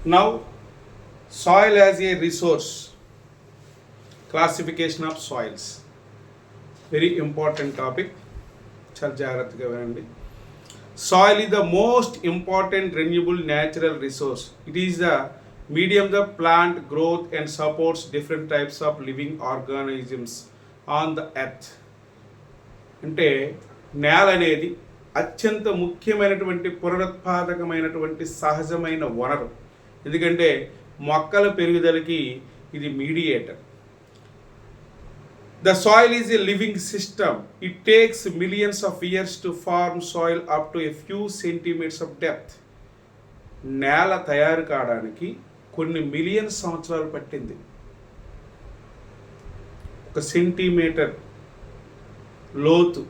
Now, soil as a resource, classification of soils. Very important topic. చాలా జాగ్రత్తగా వినండి. Soil is the most important renewable natural resource. It is the medium of plant growth and supports different types of living organisms on the earth. అంటే నేల అనేది అత్యంత ముఖ్యమైనటువంటి పునరుత్పాదకమైనటువంటి సహజమైన వనరు. ఎందుకంటే మొక్కల పెరుగుదలకి ఇది mediator. The soil is a living system. It takes millions of years to form soil up to a few centimeters of depth. నేల తయారు కావడానికి కొన్ని మిలియన్ సంవత్సరాలు పట్టింది. 1 సెంటీమీటర్ లోతు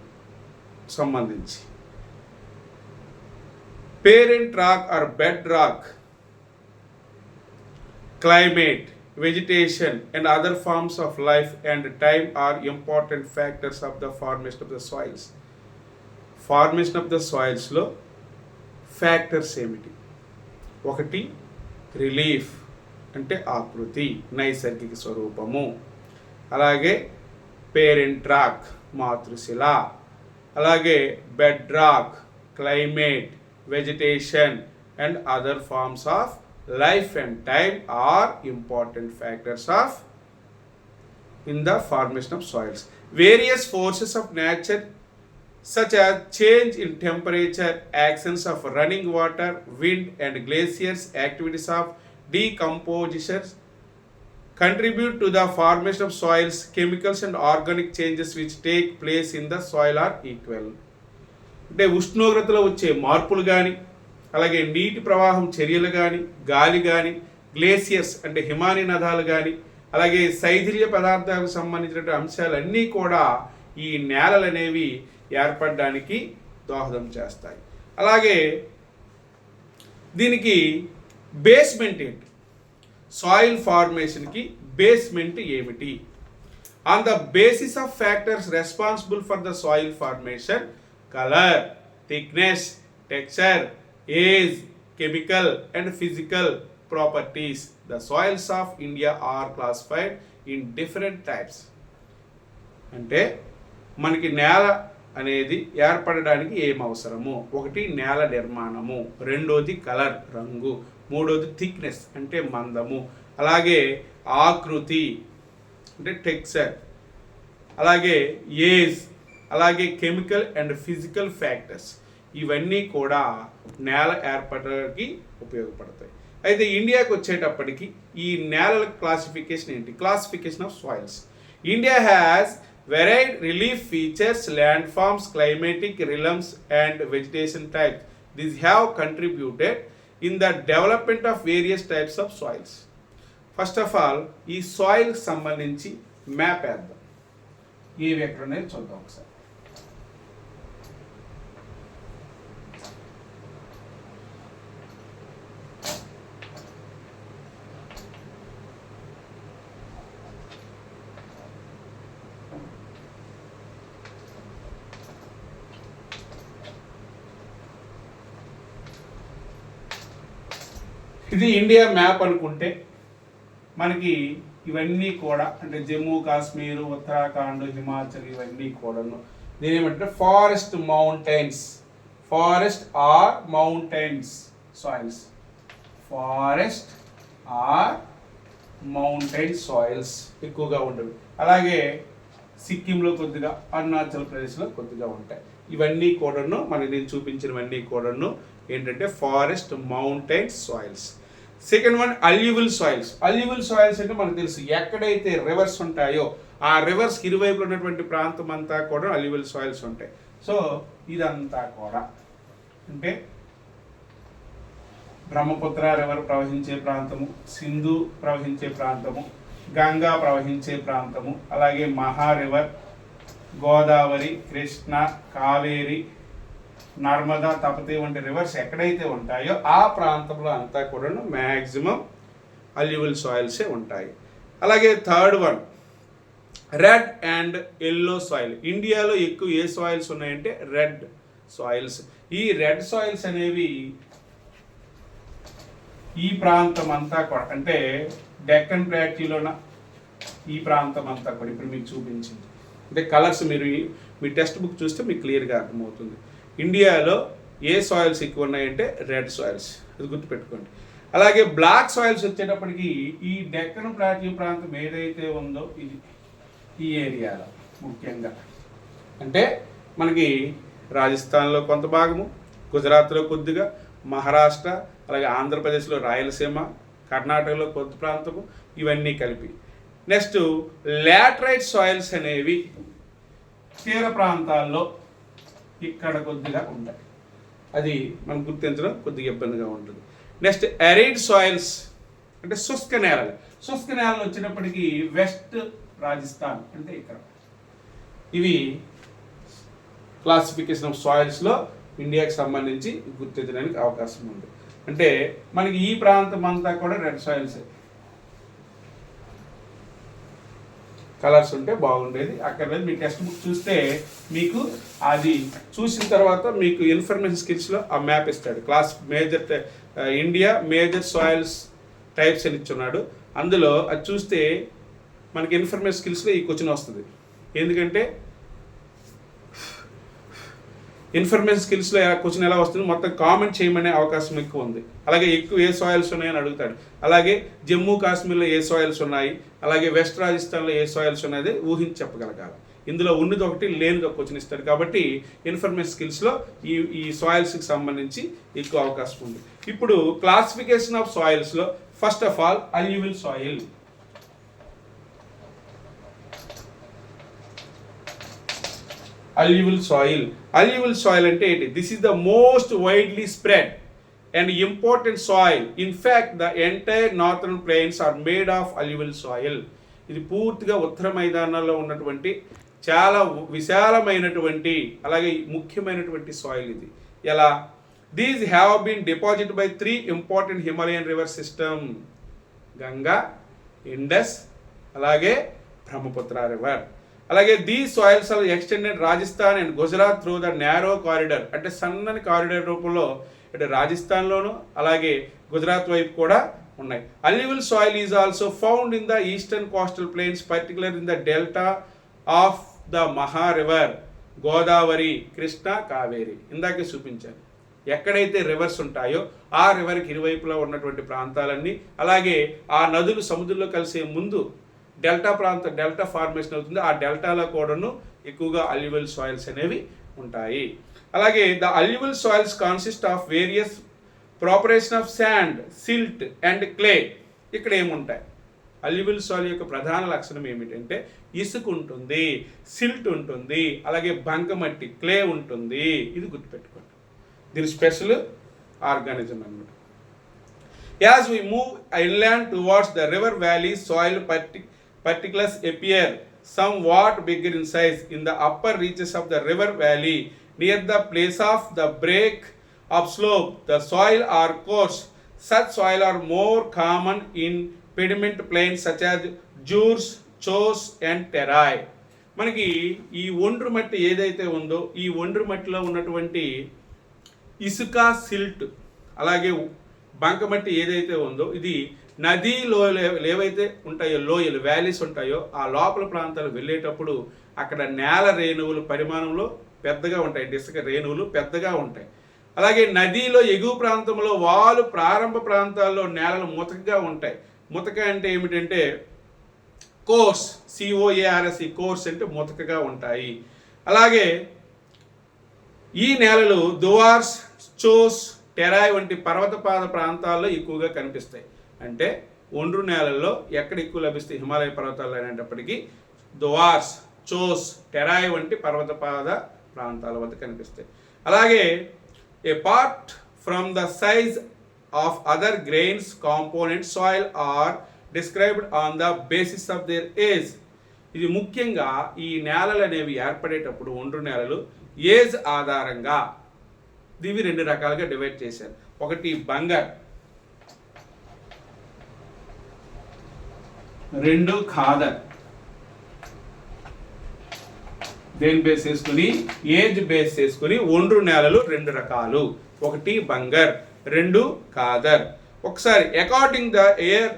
సంబంధించి. Parent rock are bed rock, climate, vegetation and other forms of life and time are important factors of the formation of the soils. Formation of the soils లో factors ఏమిటి? ఒకటి రిలీఫ్ అంటే ఆకృతి, నైసర్గిక స్వరూపము. అలాగే పేరెంట్ రాక్ మాతృశిల, అలాగే bed rock climate, vegetation and other forms of life and time are important factors of in the formation of soils. Various forces of nature such as change in temperature, actions of running water, wind and glaciers, activities of decomposition contribute to the formation of soils. Chemicals and organic changes which take place in the soil are equal. అంటే ఉష్ణోగ్రతలో వచ్చే మార్పులు కానీ, అలాగే నీటి ప్రవాహం చర్యలు కానీ, గాలి కానీ, గ్లేసియర్స్ అంటే హిమాని నదాలు కానీ, అలాగే శైథిల్య పదార్థాలకు సంబంధించిన అంశాలన్నీ కూడా ఈ నేలలు అనేవి ఏర్పడడానికి దోహదం చేస్తాయి. అలాగే దీనికి బేస్మెంట్ ఏంటి? సాయిల్ ఫార్మేషన్కి బేస్మెంట్ ఏమిటి? On the basis of factors responsible for the soil formation, colour, thickness, texture, age, chemical and physical properties, the soils of India are classified in different types. అంటే మనకి నేల అనేది ఏర్పడడానికి ఏం అవసరము? ఒకటి నేల నిర్మాణము, రెండోది కలర్ రంగు, మూడోది థిక్నెస్ అంటే మందము, అలాగే ఆకృతి అంటే టెక్స్చర్, అలాగే ఏజ్, అలాగే కెమికల్ అండ్ ఫిజికల్ ఫ్యాక్టర్స్. ఇవన్నీ కూడా నేల ఏర్పడడానికి ఉపయోగపడతాయి. అయితే ఇండియాకి వచ్చేటప్పటికి ఈ నేలల క్లాసిఫికేషన్ ఏంటి? Classification of soils. India has varied relief features, land forms, climatic realms and vegetation types. These have contributed in the development of various types of soils. First of all ఈ సాయిల్కి సంబంధించి మ్యాప్ వేద్దాం. ఏవి ఎక్కడ ఉన్నాయో చూద్దాం ఒకసారి. ఇది ఇండియా మ్యాప్ అనుకుంటే మనకి ఇవన్నీ కూడా అంటే జమ్మూ కాశ్మీర్, ఉత్తరాఖండ్, హిమాచల్ ఇవన్నీ కూడాను దీని ఏమంటే forest mountains, forest or mountains soils, forest or mountain soils ఎక్కువగా ఉండవు. అలాగే సిక్కింలో కొద్దిగా, అరుణాచల్ ప్రదేశ్లో కొద్దిగా ఉంటాయి. ఇవన్నీ కూడాను మనకి నేను చూపించినవన్నీ కూడాను ఏంటంటే forest mountain soils. Second one alluvial soils. Alluvial soils అంటే మనకు తెలుసు ఎక్కడైతే రివర్స్ ఉంటాయో ఆ రివర్స్కి ఇరువైపులు ఉన్నటువంటి ప్రాంతం అంతా కూడా అల్యూవల్ సాయిల్స్ ఉంటాయి. సో ఇదంతా కూడా అంటే బ్రహ్మపుత్ర రివర్ ప్రవహించే ప్రాంతము, సింధు ప్రవహించే ప్రాంతము, గంగా ప్రవహించే ప్రాంతము, అలాగే మహా రివర్, గోదావరి, కృష్ణ, కావేరి, నర్మదా, తపతి వంటి రివర్స్ ఎక్కడైతే ఉంటాయో ఆ ప్రాంతంలో అంతా కూడా మ్యాక్సిమం అల్యూవల్ సాయిల్సే ఉంటాయి. అలాగే third one red and yellow soil. ఇండియాలో ఎక్కువ ఏ సాయిల్స్ ఉన్నాయంటే రెడ్ సాయిల్స్. ఈ రెడ్ సాయిల్స్ అనేవి ఈ ప్రాంతం అంతా కూడా అంటే డెక్కన్ ప్లాట్యూలోన ఈ ప్రాంతం అంతా కూడా ఇప్పుడు మీకు చూపించింది. అంటే కలర్స్ మీరు మీ టెక్స్ట్ బుక్ చూస్తే మీకు క్లియర్గా అర్థమవుతుంది. ఇండియాలో ఏ సాయిల్స్ ఎక్కువ ఉన్నాయంటే రెడ్ సాయిల్స్, అది గుర్తుపెట్టుకోండి. అలాగే బ్లాక్ సాయిల్స్ వచ్చేటప్పటికి ఈ డెక్కన్ ప్లాట్యూ ప్రాంతం ఏదైతే ఉందో ఇది ఈ ఏరియాలో ముఖ్యంగా అంటే మనకి రాజస్థాన్లో కొంత భాగము, గుజరాత్లో కొద్దిగా, మహారాష్ట్ర, అలాగే ఆంధ్రప్రదేశ్లో రాయలసీమ, కర్ణాటకలో కొద్ది ప్రాంతము, ఇవన్నీ కలిపి. నెక్స్ట్ లాటరైట్ సాయిల్స్ అనేవి తీర ప్రాంతాల్లో ఇక్కడ కొద్దిగా ఉంటాయి, అది మనం గుర్తించడం కొద్దిగా ఇబ్బందిగా ఉంటుంది. నెక్స్ట్ ఎరైడ్ సాయిల్స్ అంటే శుష్క నేలలు. శుష్క నేలలు వచ్చినప్పటికీ వెస్ట్ రాజస్థాన్ అంటే ఇక్కడ. ఇవి క్లాసిఫికేషన్ ఆఫ్ సాయిల్స్లో ఇండియాకి సంబంధించి గుర్తించడానికి అవకాశం ఉంది. అంటే మనకి ఈ ప్రాంతం అంతా కూడా రెడ్ సాయిల్స్. కలర్స్ ఉంటే బాగుండేది, అక్కర్లేదు. మీ టెక్స్ట్ బుక్ చూస్తే మీకు అది చూసిన తర్వాత మీకు ఇన్ఫర్మేషన్ స్కిల్స్లో ఆ మ్యాప్ ఇస్తాడు. Class major India major soils types అని ఇచ్చున్నాడు. అందులో అది చూస్తే మనకి ఇన్ఫర్మేషన్ స్కిల్స్లో ఈ క్వశ్చన్ వస్తుంది. ఎందుకంటే ఇన్ఫర్మేషన్ స్కిల్స్లో క్వశ్చన్ ఎలా వస్తుంది, మొత్తం కామెంట్ చేయమనే అవకాశం ఎక్కువ ఉంది. అలాగే ఎక్కువ ఏ సాయిల్స్ ఉన్నాయని అడుగుతాడు. అలాగే జమ్మూ కాశ్మీర్లో ఏ సాయిల్స్ ఉన్నాయి, అలాగే వెస్ట్ రాజస్థాన్లో ఏ సాయిల్స్ ఉన్నది ఊహించి చెప్పగలగాలి. ఇందులో ఉన్నది ఒకటి, లేనిది ఒక క్వశ్చన్ ఇస్తాడు. కాబట్టి ఇన్ఫర్మేషన్ స్కిల్స్లో ఈ సాయిల్స్కి సంబంధించి ఎక్కువ అవకాశం ఉంది. ఇప్పుడు క్లాసిఫికేషన్ ఆఫ్ సాయిల్స్లో first of all alluvial soil. Alluvial soil. Alluvial soil అంటే ఏంటి? This is the most widely spread and important soil. In fact, the entire northern plains are made of alluvial soil. ఇది పూర్తిగా ఉత్తర మైదానాల్లో ఉన్నటువంటి చాలా విశాలమైనటువంటి అలాగే ముఖ్యమైనటువంటి సాయిల్ ఇది. ఎలా? These have been deposited by 3 important Himalayan river system. Ganga, Indus, అలాగే బ్రహ్మపుత్ర రివర్. అలాగే these soils are extended Rajasthan and Gujarat through the narrow corridor. అంటే సన్నని కారిడార్ రూపంలో అంటే రాజస్థాన్లోను అలాగే గుజరాత్ వైపు కూడా ఉన్నాయి. Alluvial soil is also found in the eastern coastal plains, particular in the delta of the Maha river, Godavari, Krishna, Kaveri. ఇందాకే చూపించాను. ఎక్కడైతే రివర్స్ ఉంటాయో ఆ రివర్కి ఇరువైపులా ఉన్నటువంటి ప్రాంతాలన్నీ, అలాగే ఆ నదులు సముద్రంలో కలిసే ముందు డెల్టా ఫార్మేషన్ అవుతుంది. ఆ డెల్టాలో కూడాను ఎక్కువగా అల్యూవిల్ సాయిల్స్ అనేవి ఉంటాయి. అలాగే the alluvial soils consist of various proportion of sand, silt and clay. ఇక్కడ ఏముంటాయి? అల్యూవిల్ సాయిల్ యొక్క ప్రధాన లక్షణం ఏమిటంటే ఇసుక ఉంటుంది, సిల్ట్ ఉంటుంది, అలాగే బంకమట్టి క్లే ఉంటుంది. ఇది గుర్తుపెట్టుకోండి, దీని స్పెషల్ ఆర్గానిజం అన్నమాట. As we move inland towards the river valley, soil particles appear somewhat bigger in size in the upper reaches of the river valley. Near the place of the break of slope, the soil are coarse. Such soil are more common in pediment plains such as jurs, chos and terai. మనకి ఈ ఒండ్రు మట్టి ఏదైతే ఉందో ఈ ఒండ్రు మట్టిలో ఉన్నటువంటి ఇసుక, సిల్ట్, అలాగే బంకమట్టి ఏదైతే ఉందో ఇది నదీలో ఏవైతే ఉంటాయో లోయలు, వ్యాలీస్ ఉంటాయో ఆ లోపల ప్రాంతాలు వెళ్ళేటప్పుడు అక్కడ నేల రేణువులు పరిమాణంలో పెద్దగా ఉంటాయి, ఇసుక రేణువులు పెద్దగా ఉంటాయి. అలాగే నదిలో ఎగువ ప్రాంతంలో వాలు ప్రారంభ ప్రాంతాల్లో నేలలు ముతకగా ఉంటాయి. ముతక అంటే ఏమిటంటే కోర్స్, COARS, కోర్స్ అంటే ముతకగా ఉంటాయి. అలాగే ఈ నేలలు దువార్స్, చోస్, టెరాయ్ వంటి పర్వతపాద ప్రాంతాల్లో ఎక్కువగా కనిపిస్తాయి. అంటే ఒండ్రు నేలల్లో ఎక్కడ ఎక్కువ లభిస్తాయి? హిమాలయ పర్వతాలు అనేటప్పటికీ దువార్స్, చోస్, టెరాయ్ వంటి పర్వతపాద ప్రాంతాల వద్ద కనిపిస్తాయి. అలాగే apart from the size of other grains component soil are described on the basis of their age. ఇది ముఖ్యంగా ఈ నేలలు అనేవి ఏర్పడేటప్పుడు ఒండ్రు నేలలు ఏజ్ ఆధారంగా ఇవి 2 రకాలుగా డివైడ్ చేశారు. ఒకటి బంగర్, 2 ఖాదర్. దేని బేస్ చేసుకుని? ఏజ్ బేస్ చేసుకుని ఒండ్రు నేలలు 2 రకాలు. ఒకటి బంగర్, 2 ఖాదర్. ఒకసారి according the air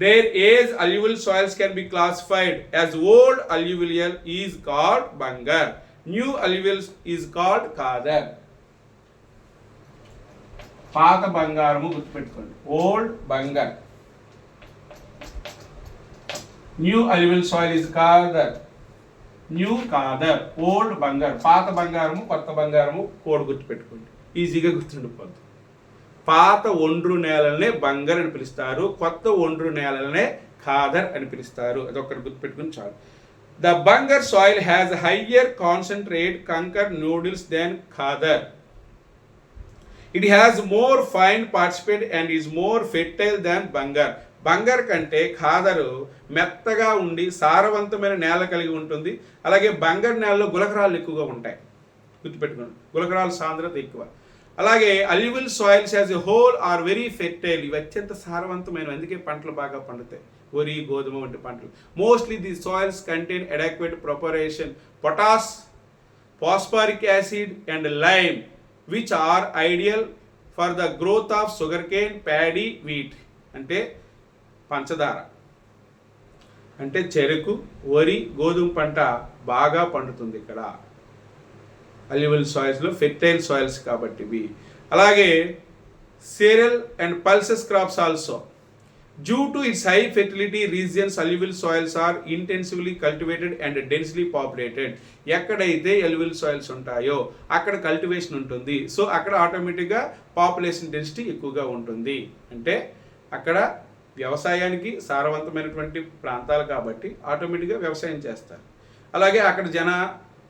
their age alluvial soils can be classified as old alluvial is called bangar, new alluvial is called khadar. పాత బంగారము గుర్తుపెట్టుకోండి, old bangar. New alluvial soil is khadar, new khadar, old bangar. పాత బంగారము కొత్త బంగారము కోడ్ గుర్తుపెట్టుకోండి, ఈజీగా గుర్తుండిపోద్ది. పాత ఒండ్రు నేలనే బంగార్ అని పిలుస్తారు, కొత్త ఒండ్రు నేలనే ఖాదర్ అని పిలుస్తారు. అదొక్కటి గుర్తుపెట్టుకుని చాలు. The bangar soil has higher concentrate kankar nodules then khadar. It has more fine particles and is more fertile than bangar. Bangar కంటే ఖాదరు మెత్తగా ఉండి సారవంతమైన నేల కలిగి ఉంటుంది. అలాగే బంగారు నేలలో గులకరాలు ఎక్కువగా ఉంటాయి, గుర్తుపెట్టుకోండి, గులకరాల సాంద్రత ఎక్కువ. అలాగే alluvial soils as a whole are very fertile. ఇవి అత్యంత సారవంతమైనవి, అందుకే పంటలు బాగా పండుతాయి, వరి గోధుమ వంటి పంటలు. Mostly the soils contain adequate proportion potash, phosphoric acid and lime which are ideal for the growth of sugarcane, paddy, wheat. అంటే పంచదార అంటే చెరకు, వరి, గోధుమ పంట బాగా పండుతుంది ఇక్కడ అల్యూవియల్ సాయిల్స్లో, ఫెర్టైల్ సాయిల్స్ కాబట్టి ఇవి. అలాగే cereal and pulses crops also. Due to its high fertility regions, alluvial soils are intensively cultivated and densely populated. ఎక్కడైతే alluvial soils ఉంటాయో అక్కడ కల్టివేషన్ ఉంటుంది, సో అక్కడ ఆటోమేటిక్గా పాపులేషన్ డెన్సిటీ ఎక్కువగా ఉంటుంది. అంటే అక్కడ వ్యవసాయానికి సారవంతమైనటువంటి ప్రాంతాలు కాబట్టి ఆటోమేటిక్గా వ్యవసాయం చేస్తారు. అలాగే అక్కడ జన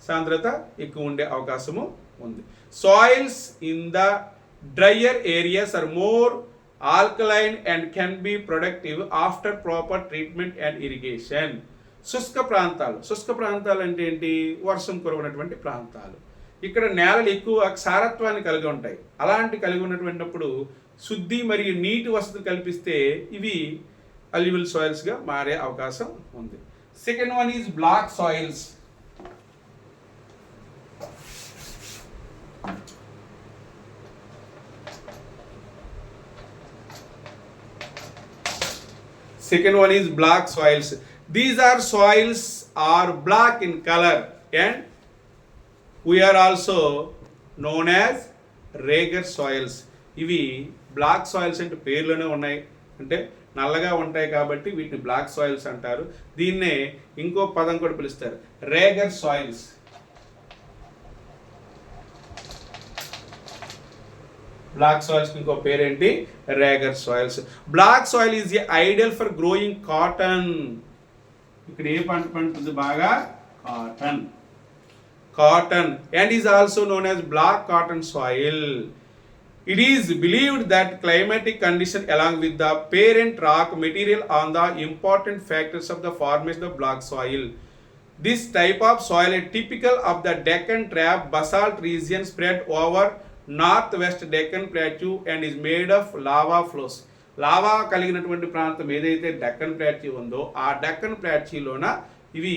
సాంద్రత ఎక్కువ ఉండే అవకాశము ఉంది. Soils in the drier areas are more alkaline and can be productive after proper treatment and irrigation. శుష్క ప్రాంతాలు అంటే ఏంటి? వర్షం కురవనటువంటి ప్రాంతాలు. ఇక్కడ నేలలు ఎక్కువ సారత్వాన్ని కలిగి ఉంటాయి. అలాంటి కలిగి ఉన్నటువంటిప్పుడు శుద్ధి మరియు నీటి వసతులు కల్పిస్తే ఇవి అల్యూవియల్ సాయిల్స్గా మారే అవకాశం ఉంది. Second one is black soils. Second one is black soils. These are soils are black in color and we are also known as Rager soils. ఇవి బ్లాక్ సాయిల్స్ అంటే పేర్లోనే ఉన్నాయి, అంటే నల్లగా ఉంటాయి కాబట్టి వీటిని బ్లాక్ సాయిల్స్ అంటారు. దీన్నే ఇంకో పదం కూడా పిలుస్తారు, రేగర్ సాయిల్స్. బ్లాక్ సాయిల్స్ ఇంకో పేరేంటి? Regur soils. Black soil is ideal for growing cotton. ఇక్కడ ఏ పంట పండుతుంది బాగా? Cotton and is also known as black cotton soil. It is believed that climatic condition along with the parent rock material on the important factors of the formation of black soil. This type of soil is typical of the Deccan Trap basalt region spread over northwest Deccan Plateau and is made of lava flows. Lava కలిగినటువంటి ప్రాంతం ఏదైతే Deccan plateau ఉందో ఆ డెక్కన్ ప్లాట్యూలోన ఇవి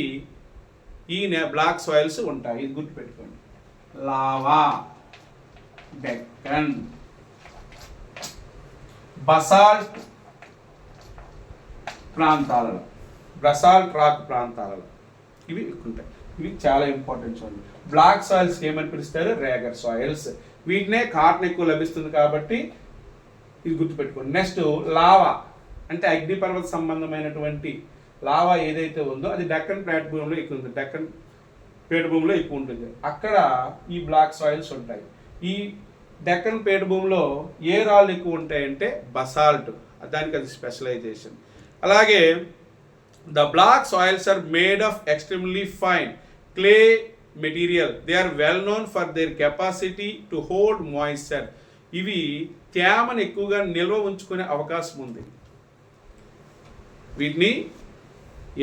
ఈ black soils ఉంటాయి. ఇది గుర్తుపెట్టుకోండి, లావా, డెక్కన్, బసాల్ట్ ప్రాంతాలలో, బసాల్ట్ రాక్ ప్రాంతాలలో ఇవి ఉంటాయి. ఇవి చాలా ఇంపార్టెంట్ చూడండి. బ్లాక్ సాయిల్స్ ఏమని పిలుస్తారు? రేగర్ సాయిల్స్. వీటినే కాటన్ ఎక్కువ లభిస్తుంది కాబట్టి ఇది గుర్తుపెట్టుకోండి. నెక్స్ట్ లావా అంటే అగ్నిపర్వత సంబంధమైనటువంటి లావా ఏదైతే ఉందో అది డెక్కన్ ప్లాట్ఫామ్లో ఎక్కువ ఉంటుంది, డెక్కన్ పీఠభూమిలో ఎక్కువ ఉంటుంది. అక్కడ ఈ బ్లాక్ సాయిల్స్ ఉంటాయి. ఈ డెక్కన్ పీఠభూమిలో ఏ రాళ్ళు ఎక్కువ ఉంటాయంటే బసాల్ట్, దానికి అది స్పెషలైజేషన్. అలాగే the black soils are made of extremely fine clay material. They are well known for their capacity to hold moisture. ఇవి తేమను ఎక్కువగా నిల్వ ఉంచుకునే అవకాశం ఉంది. వీటిని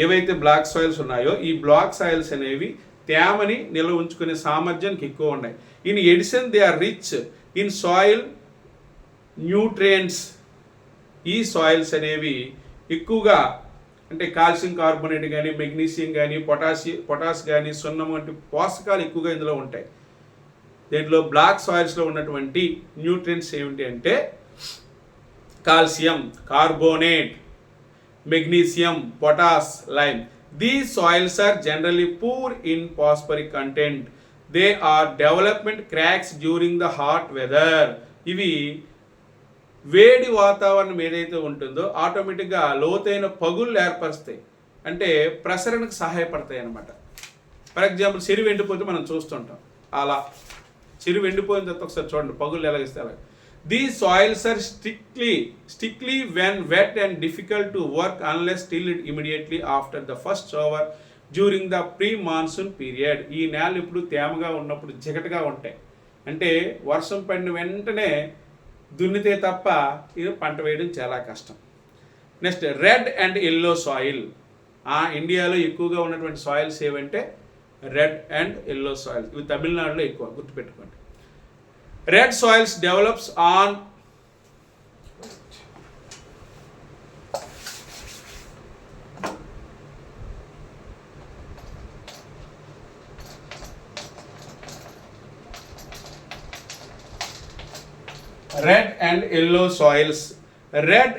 ఏవైతే బ్లాక్ సాయిల్స్ ఉన్నాయో ఈ బ్లాక్ సాయిల్స్ అనేవి తేమని నిల్వ ఉంచుకునే సామర్థ్యానికి ఎక్కువ ఉన్నాయి. In addition they are rich in soil nutrients. ఈ సాయిల్స్ అనేవి ఎక్కువగా అంటే కాల్షియం కార్బోనేట్ కానీ, మెగ్నీషియం కానీ, పొటాష్ కానీ, సున్నం వంటి పోషకాలు ఎక్కువగా ఇందులో ఉంటాయి. దీంట్లో బ్లాక్ సాయిల్స్లో ఉన్నటువంటి న్యూట్రియంట్స్ ఏమిటి అంటే calcium, carbonate, magnesium, potash, lime. These soils are generally poor in phosphoric content. They are development cracks during the hot weather. ఇవి వేడి వాతావరణం ఏదైతే ఉంటుందో ఆటోమేటిక్గా లోతైన పగుళ్ళు ఏర్పరుస్తాయి, అంటే ప్రసరణకు సహాయపడతాయి అన్నమాట. ఫర్ ఎగ్జాంపుల్ చెరువు ఎండిపోతే మనం చూస్తుంటాం, అలా చెరువు ఎండిపోయిన తర్వాత ఒకసారి చూడండి పగుళ్ళు ఎలాగిస్తే అలాగే. These soils are strictly when wet and difficult to work unless tilled immediately after the first shower during the pre-monsoon period. ఈ నేల ఇప్పుడు తేమగా ఉన్నప్పుడు జిగటగా ఉంటాయి, అంటే వర్షం పడిన వెంటనే దున్నితే తప్ప ఇది పంట వేయడం చాలా కష్టం. Next red and yellow soil. ఇండియాలో ఎక్కువగా ఉన్నటువంటి సాయిల్స్ ఏవంటే రెడ్ అండ్ ఎల్లో సాయిల్స్. ఇవి తమిళనాడులో ఎక్కువ, గుర్తుపెట్టుకోండి. Red soils develops on red and yellow soils. Red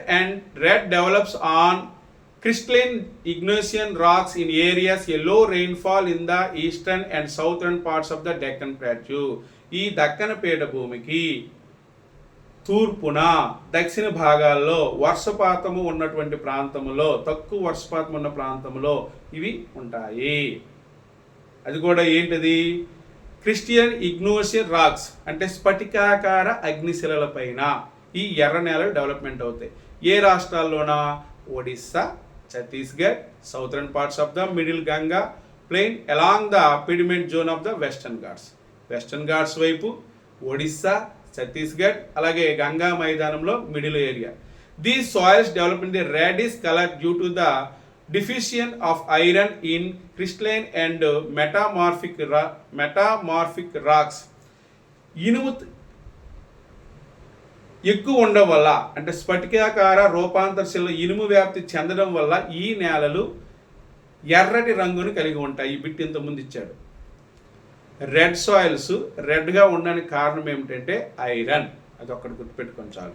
develops on crystalline igneous rocks in areas a low rainfall in the eastern and southern parts of the Deccan Plateau. ఈ దక్కన పీఠభూమికి తూర్పున దక్షిణ భాగాల్లో వర్షపాతము ఉన్నటువంటి ప్రాంతములో, తక్కువ వర్షపాతం ఉన్న ప్రాంతంలో ఇవి ఉంటాయి. అది కూడా ఏంటిది? క్రిస్టియన్ ఇగ్నోషియన్ రాక్స్, అంటే స్ఫటికాకార అగ్నిశిలల పైన ఈ ఎర్ర నేలలు డెవలప్మెంట్ అవుతాయి. ఏ రాష్ట్రాల్లోనా? Odisha, Chhattisgarh, southern parts of the middle Ganga plain along the piedmont zone of the Western Ghats. Western Ghats వైపు ఒడిస్సా, ఛత్తీస్గఢ్, అలాగే గంగా మైదానంలో middle area. These soils develop in the reddish colour due to the diffusion of iron in crystalline and metamorphic rocks. ఇనుము ఎక్కువ ఉండడం వల్ల, అంటే స్ఫటికాకార రూపాంతర శిలలో ఇనుము వ్యాప్తి చెందడం వల్ల ఈ నేలలు ఎర్రటి రంగును కలిగి ఉంటాయి. ఈ బిట్ ఇంతకుముందు ఇచ్చాడు. రెడ్ సాయిల్స్ రెడ్గా ఉండడానికి కారణం ఏమిటంటే ఐరన్, అది ఒక్కటి గుర్తుపెట్టుకొని చాలు.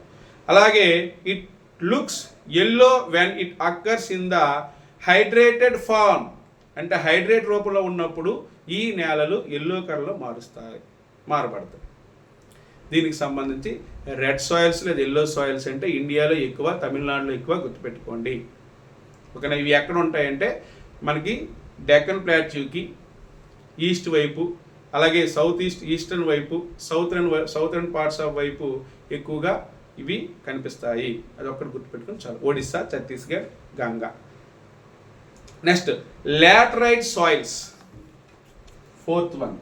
అలాగే it looks yellow when it occurs in the hydrated form, అంటే హైడ్రేట్ రూపంలో ఉన్నప్పుడు ఈ నేలలు ఎల్లో కలర్లో మారబడతాయి. దీనికి సంబంధించి రెడ్ సాయిల్స్ లేదా ఎల్లో సాయిల్స్ అంటే ఇండియాలో ఎక్కువ, తమిళనాడులో ఎక్కువ, గుర్తుపెట్టుకోండి. ఓకేనా? ఇవి ఎక్కడ ఉంటాయంటే మనకి డెక్కన్ ప్లాట్యూకి ఈస్ట్ వైపు, అలాగే సౌత్ ఈస్టర్న్ వైపు, సౌతర్న్ పార్ట్స్ ఆఫ్ వైపు ఎక్కువగా ఇవి కనిపిస్తాయి. అది ఒక్కటి గుర్తుపెట్టుకుని చాలు. Odisha, Chhattisgarh, Ganga. Next laterite soils, fourth one.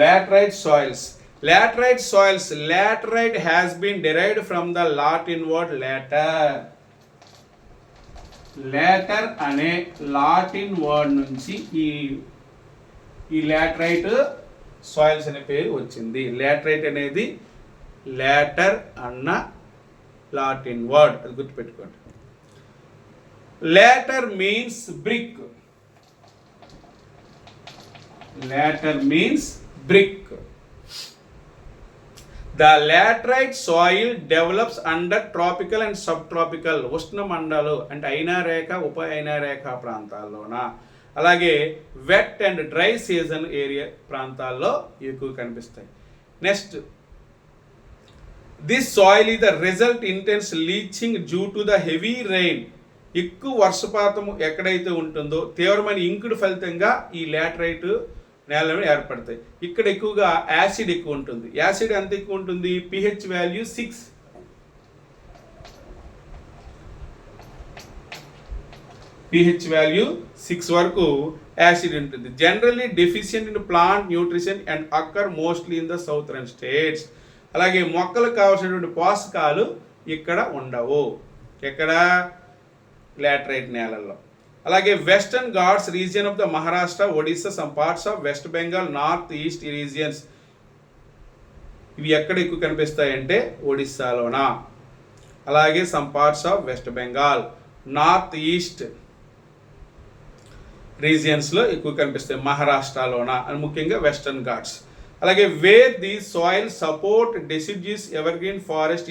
Laterite soils. Laterite has been derived from the Latin word later. Later అనే లాటిన్ వర్డ్ నుంచి ఈ లాటరైట్ సాయిల్స్ అనే పేరు వచ్చింది. లాటరైట్ అనేది లాటర్ అన్న లాటిన్ వర్డ్, అది గుర్తుపెట్టుకోండి. Later means brick. Later means brick. The laterite soil develops under tropical and subtropical ఉష్ణ మండలు, అంటే అయినారేఖ, ఉప అయినారేఖ ప్రాంతాల్లోన, అలాగే wet and dry season area ప్రాంతాల్లో ఎక్కువ కనిపిస్తాయి. Next this soil is the result intense leaching due to the heavy rain. ఎక్కువ వర్షపాతం ఎక్కడైతే ఉంటుందో తీవ్రమైన ఇంకుడు ఫలితంగా ఈ లాటరైట్ నేలలు ఏర్పడతాయి. ఇక్కడ ఎక్కువగా యాసిడ్ ఎక్కువ ఉంటుంది. యాసిడ్ ఎంత ఎక్కువ ఉంటుంది? pH value 6. pH వాల్యూ 6 వరకు యాసిడ్ ఉంటుంది. Generally deficient in plant nutrition and occur mostly in the southern states. అలాగే మొక్కలకు కావాల్సినటువంటి పోషకాలు ఇక్కడ ఉండవు. ఎక్కడ? లాటరైట్ నేలల్లో. అలాగే Western Ghats region of the Maharashtra, Odisha, some parts of West Bengal, north east regions. ఇవి ఎక్కడ ఎక్కువ కనిపిస్తాయంటే ఒడిస్సాలోనా, అలాగే some parts of West Bengal, north east రీజియన్స్లో ఎక్కువ కనిపిస్తాయి, మహారాష్ట్రలోన అని ముఖ్యంగా వెస్టర్న్ ఘాట్స్. అలాగే where the soil support deciduous evergreen forest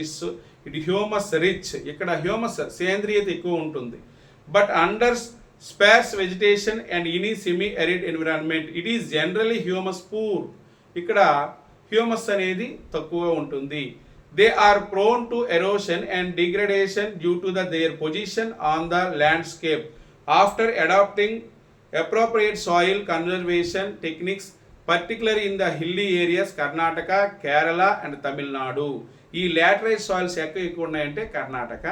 it humus rich, ఇక్కడ హ్యూమస్ సేంద్రియత ఎక్కువ ఉంటుంది. But under sparse vegetation and in semi arid environment it is generally humus poor, ఇక్కడ హ్యూమస్ అనేది తక్కువ ఉంటుంది. They are prone to erosion and degradation due to their position on the landscape. After adapting appropriate soil conservation techniques particularly in the hilly areas Karnataka, Kerala and Tamil Nadu. ఈ laterite soils ఎక్కువ ఉన్నాయంటే Karnataka,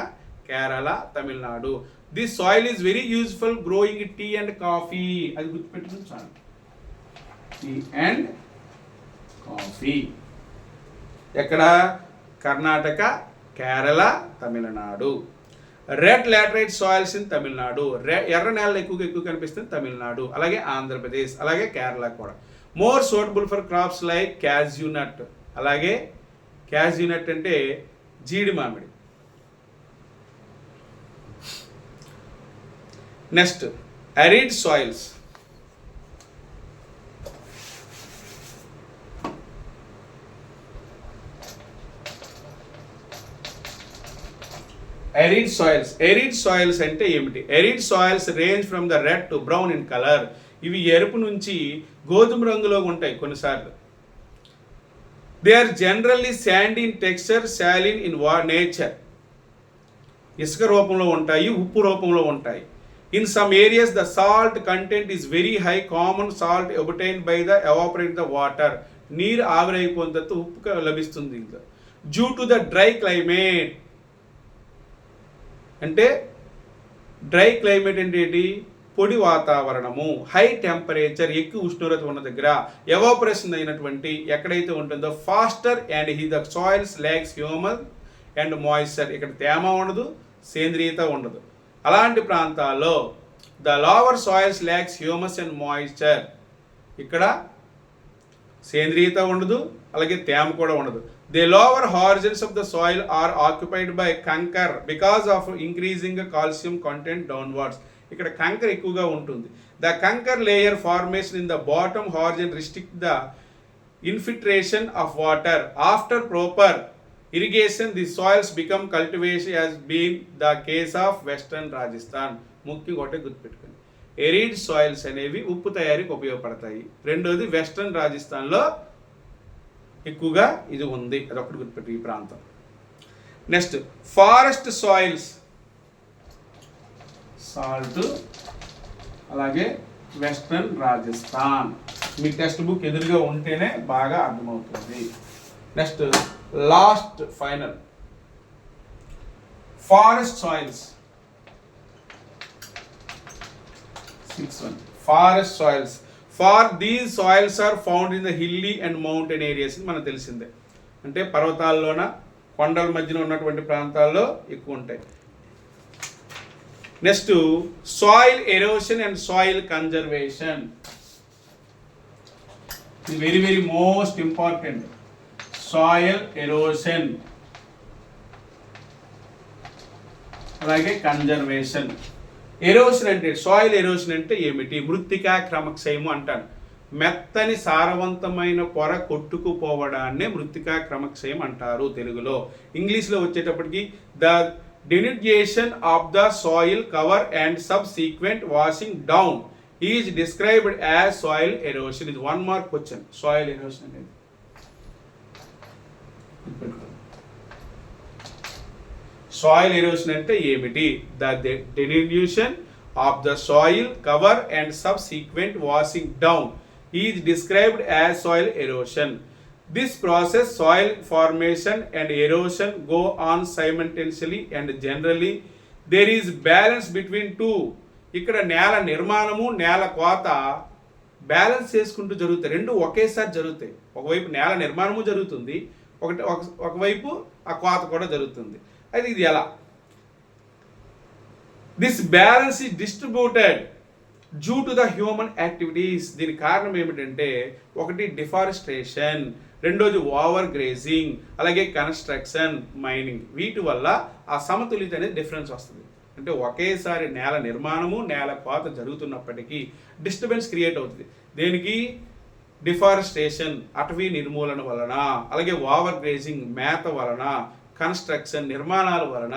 Kerala, Tamil Nadu. This soil is very useful growing tea and coffee. అది గుర్తుపెట్టుకుని చాలు, tea and coffee. ఎక్కడ? Karnataka, Kerala, Tamil Nadu. Red laterite soils in Tamil Nadu, ఎర్ర నేలలు ఎక్కువ కనిపిస్తుంది తమిళనాడు, అలాగే ఆంధ్రప్రదేశ్, అలాగే కేరళ కూడా. More suitable for crops like cashew nut, అలాగే క్యాజ్యూ నట్ అంటే జీడి మామిడి. Next arid soils. Arid soils. Arid soils అంటే ఏమిటి? Arid soils range from the red to brown in color. ఇవి ఎరుపు నుంచి గోధుమ రంగులో ఉంటాయి కొన్నిసార్లు. They are generally sandy in texture, saline in nature. ఇసుక రూపంలో ఉంటాయి, ఉప్పు రూపంలో ఉంటాయి. In some areas the salt content is very high. Common salt obtained by the evaporate the water. నీరు ఆవిరైపోయిన తర్వాత ఉప్పు లభిస్తుంది. Due to the dry climate, అంటే డ్రై క్లైమేట్ అంటే ఏంటి? పొడి వాతావరణము, హై టెంపరేచర్, ఎక్కువ ఉష్ణోగ్రత ఉన్న దగ్గర ఎవాపరేషన్ అయినటువంటి ఎక్కడైతే ఉంటుందో faster and the soils lacks humus and moisture, ఇక్కడ తేమ ఉండదు, సేంద్రియత ఉండదు. అలాంటి ప్రాంతాల్లో the lower soils lacks humus and moisture, ఇక్కడ సేంద్రియత ఉండదు, అలాగే తేమ కూడా ఉండదు. The lower horizons of the soil are occupied by canker because of increasing calcium content downwards. ఇక్కడ కంకర్ ఎక్కువగా ఉంటుంది. The canker layer formation in the bottom horizon restrict the infiltration of water. After proper irrigation, the soils become cultivation as been the case of western Rajasthan. ముఖ్యంగా ఒకటే గుర్తుపెట్టుకోండి, arid soils అనేవి ఉప్పు తయారీకి ఉపయోగపడతాయి. రెండోది వెస్ట్రన్ రాజస్థాన్లో ఎక్కువగా ఇది ఉంది, అదొకటి గుర్తుపెట్టి ఈ ప్రాంతం. నెక్స్ట్ ఫారెస్ట్ సాయిల్స్, సాల్ట్, అలాగే వెస్ట్రన్ రాజస్థాన్. మీ టెక్స్ట్ బుక్ ఎదురుగా ఉంటేనే బాగా అర్థమవుతుంది. Next last final forest soils. 6 forest soils. For these soils are found in the hilly and mountain areas. మనకు తెలిసిందే, అంటే పర్వతాల్లోన కొండల మధ్యన ఉన్నటువంటి ప్రాంతాల్లో ఎక్కువ ఉంటాయి. Next soil erosion and soil conservation. ఇది very very most important. Soil erosion అలాగే కన్జర్వేషన్. ఎరోషన్ అంటే, సాయిల్ ఎరోషన్ అంటే ఏమిటి? మృత్తికా క్రమక్షయము అంటారు. మెత్తని సారవంతమైన పొర కొట్టుకుపోవడాన్నే మృత్తికా క్రమక్షయం అంటారు తెలుగులో. ఇంగ్లీష్లో వచ్చేటప్పటికి the denudation of the soil cover and subsequent washing down is described as soil erosion. ఇది 1 మార్క్ క్వశ్చన్. సాయిల్ ఎరోషన్ అనేది సాయిల్ ఎరోషన్ అంటే ఏమిటి? The denudation of the soil cover and subsequent washing down is described as soil erosion. This process soil formation and erosion go on simultaneously and generally there is balance between two. ఇక్కడ నేల నిర్మాణము, నేల కోత balance చేసుకుంటూ జరుగుతాయి. రెండు ఒకేసారి జరుగుతాయి. ఒకవైపు నేల నిర్మాణము జరుగుతుంది, ఒకవైపు ఆ కోత కూడా జరుగుతుంది. అయితే ఇది ఎలా? This balance is distributed due to the human activities. దీనికి కారణం ఏమిటంటే, ఒకటి డిఫారెస్ట్రేషన్, రెండోది ఓవర్ గ్రేజింగ్, అలాగే కన్స్ట్రక్షన్, మైనింగ్. వీటి వల్ల ఆ సమతుల్యత అనేది డిఫరెన్స్ వస్తుంది. అంటే ఒకేసారి నేల నిర్మాణము నేల కోత జరుగుతున్నప్పటికీ డిస్టర్బెన్స్ క్రియేట్ అవుతుంది. దేనికి? డిఫారెస్టేషన్ అటవీ నిర్మూలన వలన, అలాగే ఓవర్ గ్రేజింగ్ మేత వలన, కన్స్ట్రక్షన్ నిర్మాణాల వలన,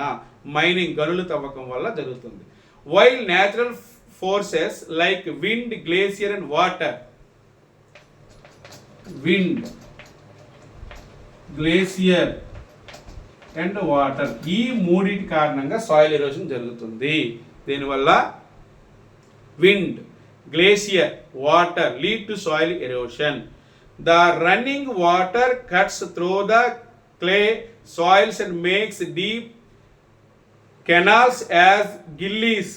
మైనింగ్ గనులు తవ్వకం వల్ల జరుగుతుంది. While natural forces like wind, glacier and water, wind, glacier and water, ఈ మూడింటి కారణంగా సాయిల్ ఎరోషన్ జరుగుతుంది. దీనివల్ల wind, glacier, water lead to soil erosion. The running water cuts through the clay soils and makes deep canals as gillies.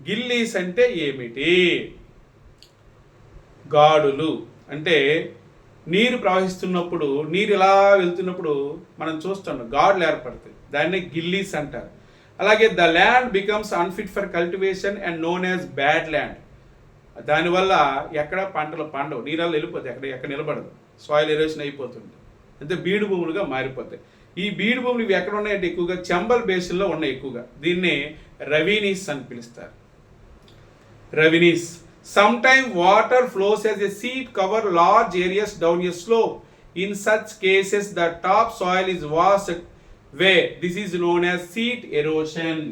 Gillies అంటే ఏమిటి? గాడులు. అంటే నీరు ప్రవహిస్తున్నప్పుడు, నీరు ఇలా వెళ్తున్నప్పుడు మనం చూస్తున్నాం గాడులు ఏర్పడతాయి, దాన్ని గిల్లీస్ అంటారు. అలాగే the land becomes unfit for cultivation and known as bad land. దానివల్ల ఎక్కడ పంటలు పండవు, నీళ్ళల్లో వెళ్ళిపోతాయి, ఎక్కడ నిలబడదు, సాయిల్ ఎరోషన్ అయిపోతుంది, అంటే బీడు భూములుగా మారిపోతాయి. ఈ బీడు భూములు ఇవి ఎక్కడ ఉన్నాయంటే ఎక్కువగా చంబల్ బేసిన్లో ఉన్నాయి ఎక్కువగా. దీన్ని రవీనీస్ అని పిలుస్తారు. Ravines. Some time water flows as a sheet cover large areas down a slope. In such cases the top soil is washed way. This is known as sheet erosion.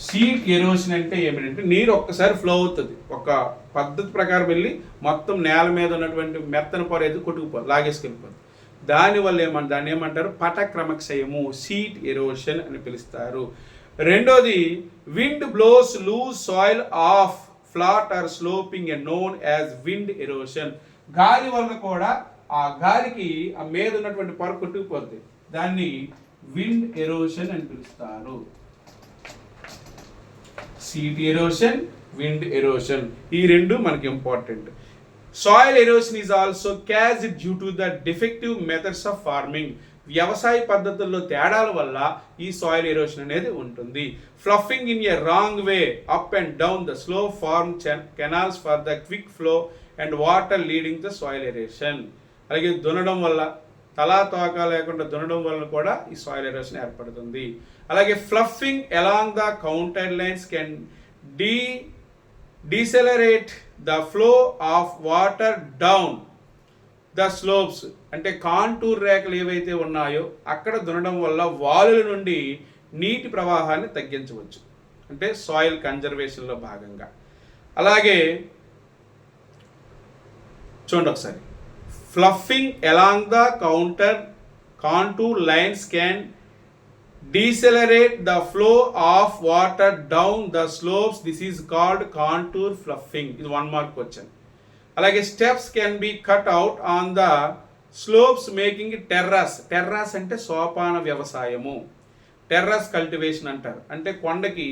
Sheet erosion అంటే ఏమిటంటే నీరు ఒక్కసారి flow అవుతుంది, ఒక పద్ధతి ప్రకారం వెళ్ళి మొత్తం నేల మీద ఉన్నటువంటి మెత్తన పొర ఏది కొట్టుకుపోతుంది, లాగేసుకెళ్ళిపోతుంది. దానివల్ల దాన్ని ఏమంటారు? పటక్రమక్షయము, సీట్ ఎరోషన్ అని పిలుస్తారు. రెండోది wind blows loose soil off flat or sloping and known as wind erosion. గాలి వల్ల కూడా ఆ గాలికి ఆ మీద ఉన్నటువంటి పొర కొట్టుకుపోతుంది, దాన్ని విండ్ ఎరోషన్ అని పిలుస్తారు. సీట్ ఎరోషన్, విండ్ ఎరోషన్, ఈ రెండు మనకి important. Soil erosion is also caused due to the defective methods of farming. వ్యవసాయ పద్ధతుల్లో తేడాల వల్ల ఈ సాయిల్ ఎరోషన్ అనేది ఉంటుంది. Ploughing in a wrong way up and down the slope farm canals for the quick flow and water leading the soil erosion. అలాగే దున్నడం వల్ల, తలా తోక లేకుండా దున్నడం వల్ల కూడా ఈ సాయిల్ ఎరోషన్ ఏర్పడుతుంది. అలాగే ploughing along the contour lines can decelerate the flow of water down the slopes. అంటే కాంటూర్ రేఖలు ఏవైతే ఉన్నాయో అక్కడ దున్నడం వల్ల వాలుల నుండి నీటి ప్రవాహాన్ని తగ్గించవచ్చు, అంటే సాయిల్ కన్జర్వేషన్లో భాగంగా. అలాగే చూడండి ఒకసారి, ploughing along the contour lines can decelerate the flow of water down the slopes. This is called contour fluffing. Is one mark question. Alage steps can be cut out on the slopes making it terrace. Terrace ante sopana vyavasayamu, terrace cultivation antaru. Ante kondaki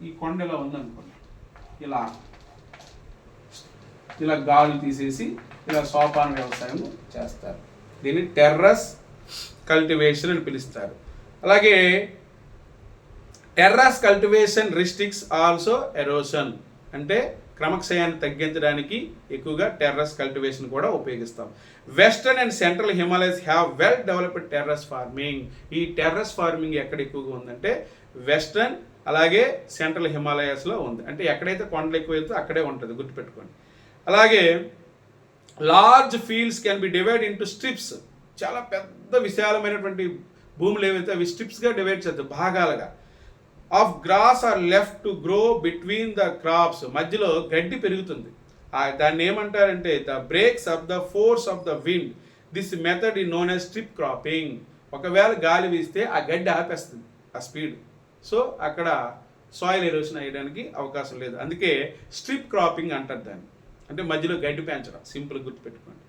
ee konda ila undi anukondi, ila gaali తీసేసి ఇలా సోపాన వ్యవసాయం చేస్తారు. దీన్ని terrace cultivation అని పిలుస్తారు. అలాగే terrace cultivation restricts also erosion. అంటే క్రమక్షయాన్ని తగ్గించడానికి ఎక్కువగా టెర్రస్ కల్టివేషన్ కూడా ఉపయోగిస్తాం. Western and central Himalayas have well developed terrace farming. ఈ టెర్రస్ ఫార్మింగ్ ఎక్కడ ఎక్కువగా ఉందంటే వెస్టర్న్ అలాగే సెంట్రల్ హిమాలయస్లో ఉంది. అంటే ఎక్కడైతే కొండలు ఎక్కువ వెళ్తే అక్కడే ఉంటుంది, గుర్తుపెట్టుకోండి. అలాగే large fields can be divide into strips. చాలా పెద్ద విశాలమైనటువంటి భూములు ఏవైతే అవి స్ట్రిప్స్గా డివైడ్ చేద్దాం, భాగాలుగా. Of grass are left to grow between the crops. మధ్యలో గడ్డి పెరుగుతుంది, దాన్ని ఏమంటారంటే the breaks of the force of the wind. This method is known as strip cropping. ఒకవేళ గాలి వీస్తే ఆ గడ్డి ఆపేస్తుంది ఆ స్పీడ్, సో అక్కడ సాయిల్ ఎరోషన్ అయ్యడానికి అవకాశం లేదు. అందుకే స్ట్రిప్ క్రాపింగ్ అంటారు దాన్ని, అంటే మధ్యలో గడ్డి పెంచడం, సింపుల్ గుర్తుపెట్టుకోండి.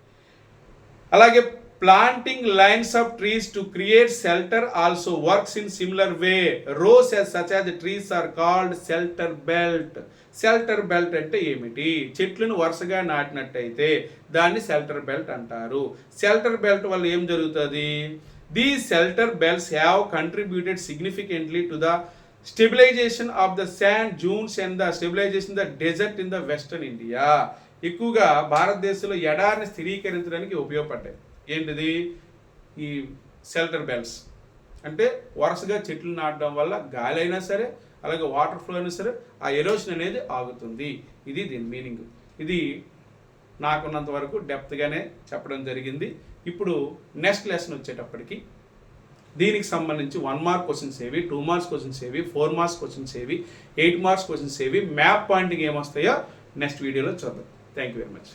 అలాగే planting lines of trees to create shelter also works in similar way. Rows such as the trees are called shelter belt. Shelter belt అంటే ఏమిటి? చెట్లను వరుసగా నాటినట్టయితే దాన్ని షెల్టర్ బెల్ట్ అంటారు. షెల్టర్ బెల్ట్ వల్ల ఏం జరుగుతుంది? These shelter belts have contributed significantly to the stabilization of the sand dunes and the stabilization of the desert in the western India. ఎక్కువగా భారతదేశంలో ఎడారిని స్థిరీకరించడానికి ఉపయోగపడ్డాయి. ఏంటిది? ఈ షెల్టర్ బెల్ట్స్. అంటే వరుసగా చెట్లు నాటడం వల్ల గాలి అయినా సరే అలాగే వాటర్ ఫ్లో అయినా సరే ఆ ఎరోషన్ అనేది ఆగుతుంది. ఇది దీని మీనింగ్. ఇది నాకున్నంత వరకు డెప్త్గానే చెప్పడం జరిగింది. ఇప్పుడు నెక్స్ట్ లెసన్ వచ్చేటప్పటికి దీనికి సంబంధించి 1 మార్క్ క్వశ్చన్స్ ఏవి, 2 మార్క్స్ క్వశ్చన్స్ ఏవి, 4 మార్క్స్ క్వశ్చన్స్ ఏవి, 8 మార్క్స్ క్వశ్చన్స్ ఏవి, మ్యాప్ పాయింటింగ్ ఏమొస్తాయో నెక్స్ట్ వీడియోలో చూద్దాం. Thank you very much.